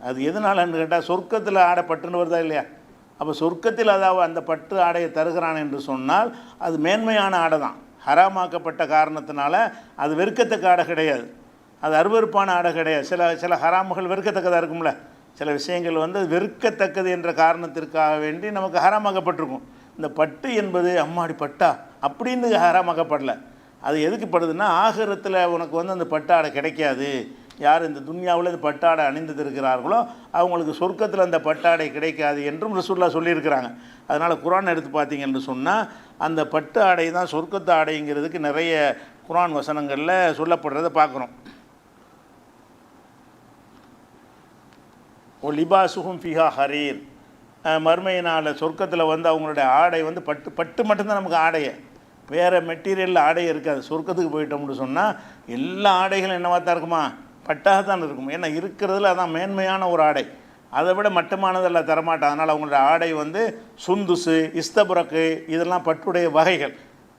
அது எதனாலன்னு கேட்டால் சொர்க்கத்தில் ஆடை பட்டுன்னு வருதா இல்லையா? அப்போ சொர்க்கத்தில் அதாவது அந்த பட்டு ஆடையை தருகிறான் என்று சொன்னால் அது மேன்மையான ஆடை தான். ஹராமாக்கப்பட்ட காரணத்தினால அது வெறுக்கத்தக்க ஆடை கிடையாது, அது அருவருப்பான ஆடை கிடையாது. சில ஹராமுகள் வெறுக்கத்தக்கதாக இருக்கும்ல, சில விஷயங்கள் வந்து வெறுக்கத்தக்கது என்ற காரணத்திற்காக வேண்டி நமக்கு ஹராமாக்கப்பட்டிருக்கும். இந்த பட்டு என்பது அம்மாடி பட்டா அப்படின்னு ஹராமாக்கப்படலை. அது எதுக்கு படுதுன்னா, ஆகிரத்தில் உனக்கு வந்து அந்த பட்டாடை கிடைக்காது. யார் இந்த துன்யாவில் இந்த பட்டாடை அணிந்து இருக்கிறார்களோ அவங்களுக்கு சொர்க்கத்தில் அந்த பட்டாடை கிடைக்காது என்றும் ரசூலுல்லாஹ் சொல்லியிருக்கிறாங்க. அதனால் குர்ஆன் எடுத்து பார்த்தீங்கன்னு சொன்னால் அந்த பட்டு ஆடை தான் சொர்க்கத்து ஆடைங்கிறதுக்கு நிறைய குர்ஆன் வசனங்களில் சொல்லப்படுறதை பார்க்குறோம். ஓ லிபாசுஹும் ஃபிஹா ஹரீர், மறுமையினால் சொர்க்கத்தில் வந்து அவங்களுடைய ஆடை வந்து பட்டு மட்டும்தான் நமக்கு ஆடையை, வேறு மெட்டீரியலில் ஆடை இருக்காது. சொர்க்கத்துக்கு போயிட்டோம்னு சொன்னால் எல்லா ஆடைகளும் என்னவா தான் இருக்குமா, பட்டாக தான் இருக்கும். ஏன்னா இருக்கிறதுல அதான் மேன்மையான ஒரு ஆடை, அதை விட மட்டமானதெல்லாம் தரமாட்டான். அதனால் அவங்களோட ஆடை வந்து சுந்துசு, இஸ்தபுரக்கு, இதெல்லாம் பட்டுடைய வகைகள்.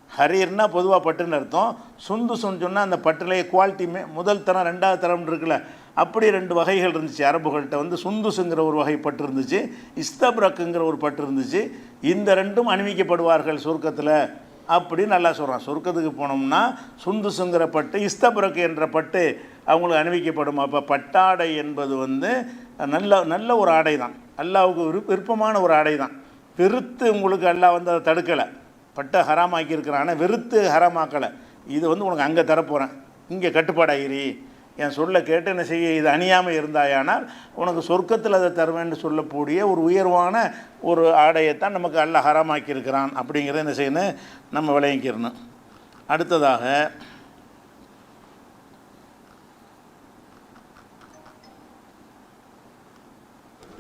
ஹரீர்னா பொதுவாக பட்டுன்னு அர்த்தம். சுந்துசுன்னு சொன்னால் அந்த பட்டுலேயே குவாலிட்டி முதல் தரம் ரெண்டாவது தரம்னு இருக்குல்ல, அப்படி 2 வகைகள் இருந்துச்சு. அரபுகள்கிட்ட வந்து சுந்துசுங்கிற ஒரு வகை பட்டு இருந்துச்சு, இஸ்தபுரக்குங்கிற ஒரு பட்டு இருந்துச்சு. இந்த 2ம் அணிவிக்கப்படுவார்கள் சொர்க்கத்தில் அப்படின்னு நல்லா சொல்கிறான். சொர்க்கத்துக்கு போனோம்னா சுந்துசுங்கிற பட்டு, இஸ்தபுரக்கு என்ற பட்டு அவங்களுக்கு அணிவிக்கப்படும். அப்போ பட்டாடை என்பது வந்து நல்ல ஒரு ஆடை தான், அல்லாஹ்வுக்கு விருப்பமான ஒரு ஆடை தான். வெறுத்து உங்களுக்கு அல்லாஹ் வந்து அதை தடுக்கலை, பட்டை ஹராமாக்கி இருக்கிறான், ஆனால் வெறுத்து ஹராமாக்கலை. இது வந்து உனக்கு அங்கே தரப்போகிறேன், இங்கே கட்டுப்பாடாகிறி, என் சொல்ல கேட்டு என்ன செய்ய, இது அணியாமல் இருந்தாயானால் உனக்கு சொர்க்கத்தில் அதை தருவேன்னு சொல்லக்கூடிய ஒரு உயர்வான ஒரு ஆடையைத்தான் நமக்கு அல்லாஹ் ஹராமாக்கி இருக்கிறான் அப்படிங்கிறத என்ன செய்யணும், நம்ம விளங்கிக்கிறணும். அடுத்ததாக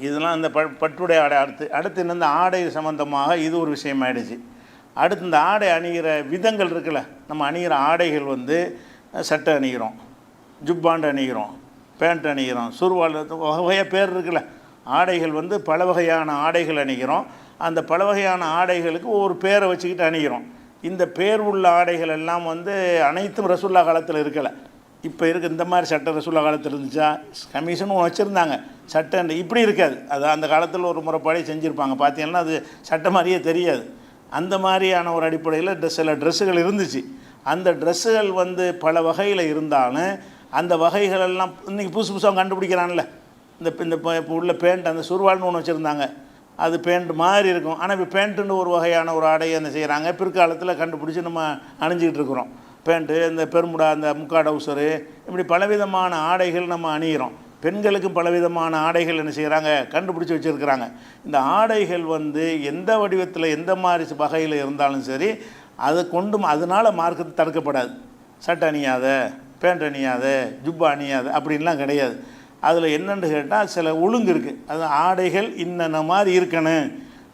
இதெல்லாம் இந்த பட்டுடைய ஆடை. அடுத்து இந்த ஆடை சம்பந்தமாக இது ஒரு விஷயம் ஆயிடுச்சு. அடுத்து இந்த ஆடை அணிகிற விதங்கள் இருக்குல்ல, நம்ம அணிகிற ஆடைகள் வந்து சட்டை அணிகிறோம், ஜுப்பாண்டு அணிகிறோம், பேண்ட் அணிகிறோம், சுருவால், வகையாக பேர் இருக்குல்ல. ஆடைகள் வந்து பல வகையான ஆடைகள் அணிகிறோம். அந்த பல வகையான ஆடைகளுக்கு ஒரு பேரை வச்சுக்கிட்டு அணிகிறோம். இந்த பேர் உள்ள ஆடைகள் எல்லாம் வந்து அனைத்தும் ரசூலுல்லாஹ் காலத்தில் இருக்கலை. இப்போ இருக்குது இந்த மாதிரி சட்டை ரசூலுல்லாஹ் காலத்தில் இருந்துச்சா, கமிஷனும் வச்சுருந்தாங்க, சட்டை இப்படி இருக்காது. அது அந்த காலத்தில் ஒரு முறைப்பாடி செஞ்சுருப்பாங்க. பார்த்தீங்கன்னா அது சட்டை மாதிரியே தெரியாது. அந்த மாதிரியான ஒரு அடிப்படையில் சில ட்ரெஸ்ஸுகள் இருந்துச்சு. அந்த ட்ரெஸ்ஸுகள் வந்து பல வகையில் இருந்தாலும் அந்த வகைகளெல்லாம் இன்றைக்கி புதுசாக கண்டுபிடிக்கிறான்ல. இப்போ உள்ள பேண்ட், அந்த சுருவால்னு ஒன்று வச்சுருந்தாங்க, அது பேண்ட் மாதிரி இருக்கும். ஆனால் இப்போ பேண்ட்டுன்னு ஒரு வகையான ஒரு ஆடையை என்ன செய்கிறாங்க, பிற்காலத்தில் கண்டுபிடிச்சி நம்ம அணிஞ்சிக்கிட்டு இருக்கிறோம். பேண்ட்டு, இந்த பெருமுடா, அந்த முக்கா டவுசரு, இப்படி பலவிதமான ஆடைகள் நம்ம அணிகிறோம். பெண்களுக்கும் பலவிதமான ஆடைகள் என்ன செய்கிறாங்க, கண்டுபிடிச்சி வச்சுருக்கிறாங்க. இந்த ஆடைகள் வந்து எந்த வடிவத்தில் எந்த மாதிரி வகையில் இருந்தாலும் சரி, அதை கொண்டு அதனால் மார்க்கத்தை தடுக்கப்படாது. சட்டை அணியாத, பேண்ட் அணியாத, ஜுப்பா அணியாத அப்படின்லாம் கிடையாது. அதில் என்னென்னு கேட்டால் சில ஒழுங்கு இருக்குது. அது ஆடைகள் இன்னென்ன மாதிரி இருக்கணும்,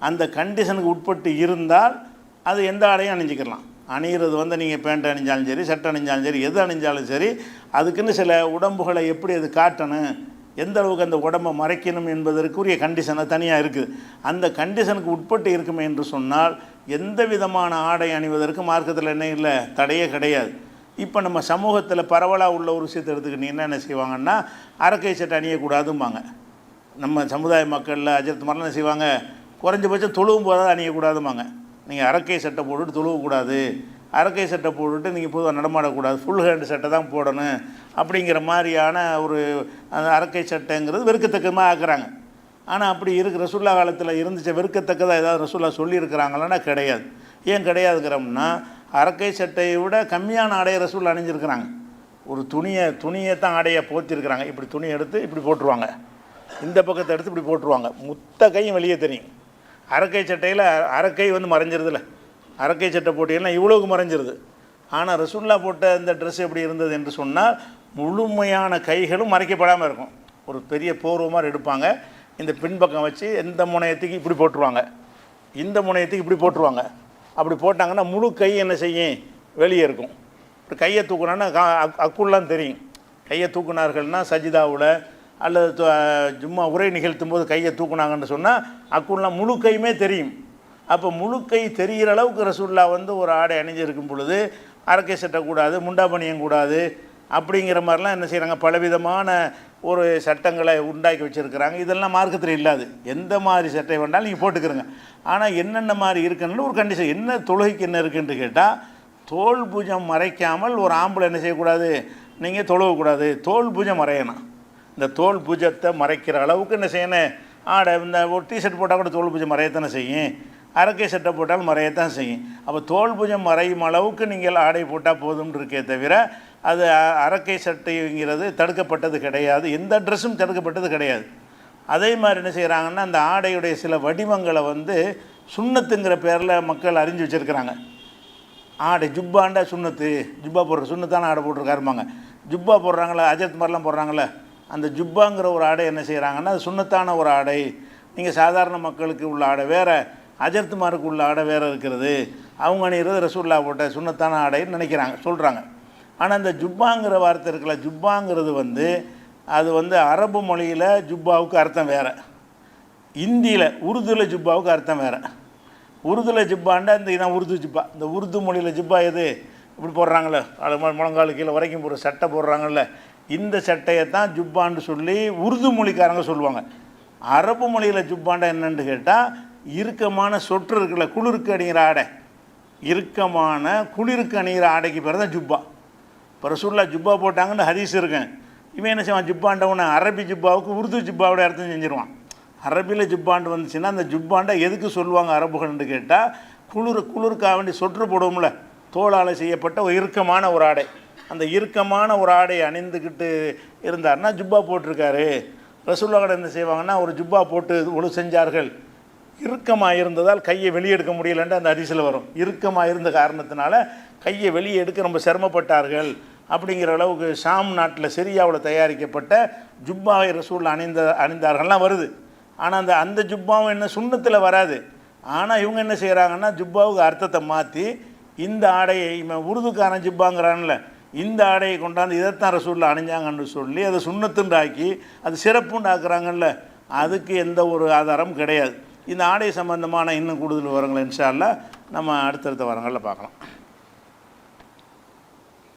அந்த கண்டிஷனுக்கு உட்பட்டு இருந்தால் அது எந்த ஆடையும் அணிஞ்சிக்கலாம். அணிகிறது வந்து நீங்கள் பேண்ட் அணிஞ்சாலும் சரி, சட்டை அணிஞ்சாலும் சரி, எது அணிஞ்சாலும் சரி, அதுக்குன்னு சில உடம்புகளை எப்படி அது காட்டணும், எந்த அளவுக்கு அந்த உடம்பை மறைக்கணும் என்பதற்குரிய கண்டிஷனை தனியாக இருக்குது. அந்த கண்டிஷனுக்கு உட்பட்டு இருக்குமே என்று சொன்னால் எந்த விதமான ஆடை அணிவதற்கு மார்க்கத்தில் என்ன இல்லை, தடையே கிடையாது. இப்போ நம்ம சமூகத்தில் பரவலாக உள்ள ஒரு விஷயத்தை எடுத்துக்கிட்டிங்கன்னா என்ன செய்வாங்கன்னா, அரக்கை சட்டை அணியக்கூடாதும்பாங்க. நம்ம சமுதாய மக்களில் அஜரத் மாதிரிலாம் என்ன செய்வாங்க, குறைஞ்சபட்சம் தொழுவும் போதாவது அணியக்கூடாதும்பாங்க. நீங்கள் அரக்கை சட்டை போட்டுட்டு தொழுவக்கூடாது, அரக்கை சட்டை போட்டுட்டு நீங்கள் பொதுவாக நடமாடக்கூடாது, ஃபுல் ஹேண்டு சட்டை தான் போடணும் அப்படிங்கிற மாதிரியான ஒரு அந்த அரக்கை சட்டைங்கிறது வெறுக்கத்தக்கமாக ஆக்குறாங்க. ஆனால் அப்படி ரசூல்லா காலத்தில் இருந்துச்சு வெறுக்கத்தக்கதாக ஏதாவது ரசூல்லா சொல்லியிருக்கிறாங்களான்னா கிடையாது. ஏன் கிடையாதுங்கிறோம்னா, அரக்கை சட்டையை விட கம்மியான ஆடையை ரசூல்லா அணிஞ்சிருக்கிறாங்க. ஒரு துணியை தான் ஆடையை போத்திருக்கிறாங்க. இப்படி துணி எடுத்து இப்படி போட்டுருவாங்க, இந்த பக்கத்தை எடுத்து இப்படி போட்டுருவாங்க, முத்த கையும் வெளியே தெரியும். அரக்கை சட்டையில் அரக்கை மறைஞ்சிருதுல, அரக்கை சட்டை போட்டிங்கன்னா இவ்வளவுக்கு மறைஞ்சிருது. ஆனால் ரசூல்லா போட்ட இந்த ட்ரெஸ் எப்படி இருந்தது என்று சொன்னால், முழுமையான கைகளும் மறைக்கப்படாமல் இருக்கும். ஒரு பெரிய போர்வமாக எடுப்பாங்க, இந்த பின்பக்கம் வச்சு இந்த முனையத்துக்கு இப்படி போட்டுருவாங்க, இந்த முனையத்துக்கு இப்படி போட்டுருவாங்க. அப்படி போட்டாங்கன்னா முழு கை என்ன செய்யும், வெளியே இருக்கும். இப்போ கையை தூக்குனான்னா அக்குள்ளாம் தெரியும். கையை தூக்குனார்கள்னால் சஜிதாவில் அல்லது சும்மா உரை நிகழ்த்தும் போது கையை தூக்குனாங்கன்னு சொன்னால் அக்குள்ளாம் முழு கையுமே தெரியும். அப்போ முழு கை தெரிகிற அளவுக்கு ரசூல்லா ஒரு ஆடை அணிஞ்சிருக்கும் பொழுது அரக்கை சட்டக்கூடாது, முண்டா பணியக்கூடாது அப்படிங்கிற மாதிரிலாம் என்ன செய்கிறாங்க, பலவிதமான ஒரு சட்டங்களை உண்டாக்கி வச்சுருக்கிறாங்க. இதெல்லாம் மார்க்கத்தில் இல்லாது. எந்த மாதிரி சட்டை வேண்டாலும் நீங்கள் போட்டுக்கிறங்க. ஆனால் என்னென்ன மாதிரி இருக்குன்னு ஒரு கண்டிஷன். என்ன தொழுகைக்கு என்ன இருக்குன்னு கேட்டால், தோல் பூஜம் மறைக்காமல் ஒரு ஆம்பளை என்ன செய்யக்கூடாது, நீங்கள் தொழுவக்கூடாது, தோல் பூஜை மறையணும். இந்த தோல் பூஜத்தை மறைக்கிற அளவுக்கு என்ன செய்யணும், ஆடை இந்த ஒரு டிஷர்ட் போட்டால் கூட தோல் பூஜை மறையத்தானே செய்யும், அரக்கை சட்டை போட்டாலும் மறையத்தான் செய்யும். அப்போ தோல் பூஜம் மறையும் அளவுக்கு நீங்கள் ஆடை போட்டால் போதும்னு இருக்கே தவிர, அது அரக்கை சட்டைங்கிறது தடுக்கப்பட்டது கிடையாது. எந்த ட்ரெஸ்ஸும் தடுக்கப்பட்டது கிடையாது. அதே மாதிரி என்ன செய்கிறாங்கன்னா, அந்த ஆடையுடைய சில வடிவங்களை சுண்ணத்துங்கிற பேரில் மக்கள் அறிஞ்சு வச்சுருக்கிறாங்க. ஆடை ஜுப்பாண்டா சுண்ணத்து, ஜுப்பா போடுற சுண்ணத்தான ஆடை போட்டிருக்காருமாங்க. ஜுப்பா போடுறாங்களே, அஜத் மாதிரிலாம் போடுறாங்களே, அந்த ஜுப்பாங்கிற ஒரு ஆடை என்ன செய்கிறாங்கன்னா, அது சுண்ணத்தான ஒரு ஆடை. நீங்கள் சாதாரண மக்களுக்கு உள்ள ஆடை வேறு, அஜர்த்துமாருக்கு உள்ள ஆடை வேறு இருக்கிறது. அவங்க அணிகிறது ரசூல்லா போட்ட சுண்ணத்தான ஆடைன்னு நினைக்கிறாங்க, சொல்கிறாங்க. ஆனால் இந்த ஜுப்பாங்கிற வார்த்தை இருக்குல்ல, ஜுப்பாங்கிறது அது அரபு மொழியில் ஜுப்பாவுக்கு அர்த்தம் வேறு, இந்தியில் உருதுவில் ஜுப்பாவுக்கு அர்த்தம் வேறு. உருதுவில் ஜுப்பாண்டா இந்த இதான் உருது ஜுப்பா. இந்த உருது மொழியில் ஜுப்பா எது இப்படி போடுறாங்களே, அது முழங்கால் கீழே வரைக்கும் போடுற சட்டை போடுறாங்கல்ல, இந்த சட்டையை தான் ஜுப்பான்னு சொல்லி உருது மொழிக்காரங்க சொல்லுவாங்க. அரபு மொழியில் ஜுப்பாண்டா என்னன்னு கேட்டால், இறுக்கமான சொற்று இருக்குல்ல, குளிருக்கு அணிகிற ஆடை, இறுக்கமான குளிருக்கு அணிகிற ஆடைக்கு பேர் தான் ஜுப்பா. இப்போ ரசூல்லா ஜுப்பா போட்டாங்கன்னு ஹதீஸ் இருக்கேன். இவன் என்ன செய்வான், ஜுப்பாண்டவனை அரபி ஜுப்பாவுக்கு உருது ஜுப்பாவோட அர்த்தம் செஞ்சிருவான். அரபியில் ஜுப்பாண்டு வந்துச்சுன்னா அந்த ஜுப்பாண்டை எதுக்கு சொல்லுவாங்க அரபுகள்னு கேட்டால், குளிருக்காக வேண்டி சொற்று போடுவோம்ல, தோளால் செய்யப்பட்ட ஒரு இறுக்கமான ஒரு ஆடை. அந்த இறுக்கமான ஒரு ஆடையை அணிந்துக்கிட்டு இருந்தார்னா ஜுப்பா போட்டிருக்காரு. ரசூல்லா கடை என்ன செய்வாங்கன்னா, ஒரு ஜுப்பா போட்டு ஒழு செஞ்சார்கள், இறுக்கமாக இருந்ததால் கையை வெளியே எடுக்க முடியலன்ட்டு அந்த ஹதீஸில் வரும். இறுக்கமாக இருந்த காரணத்தினால கையை வெளியே எடுக்க ரொம்ப சிரமப்பட்டார்கள் அப்படிங்கிற அளவுக்கு ஷாம் நாட்டில் சிரியாவில் தயாரிக்கப்பட்ட ஜுப்பாவை ரசூல்லா அணிந்தார்கள்லாம் வருது. ஆனால் அந்த ஜுப்பாவும் என்ன சுண்ணத்தில் வராது. ஆனால் இவங்க என்ன செய்கிறாங்கன்னா, ஜுப்பாவுக்கு அர்த்தத்தை மாற்றி இந்த ஆடையை இவன் உருதுக்காரன் ஜுப்பாங்கிறான்ல, இந்த ஆடையை கொண்டாந்து இதைத்தான் ரசூல்லா அணிஞ்சாங்கன்னு சொல்லி அதை சுண்ணத்துண்டாக்கி அது சிறப்புண்டாக்குறாங்கல்ல, அதுக்கு எந்த ஒரு ஆதாரமும் கிடையாது. இந்த ஆடை சம்பந்தமான இன்னும் கூடுதல் விவரங்களை இன்ஷா அல்லாஹ் நம்ம அடுத்தடுத்த வாரங்களில் பார்க்கலாம்.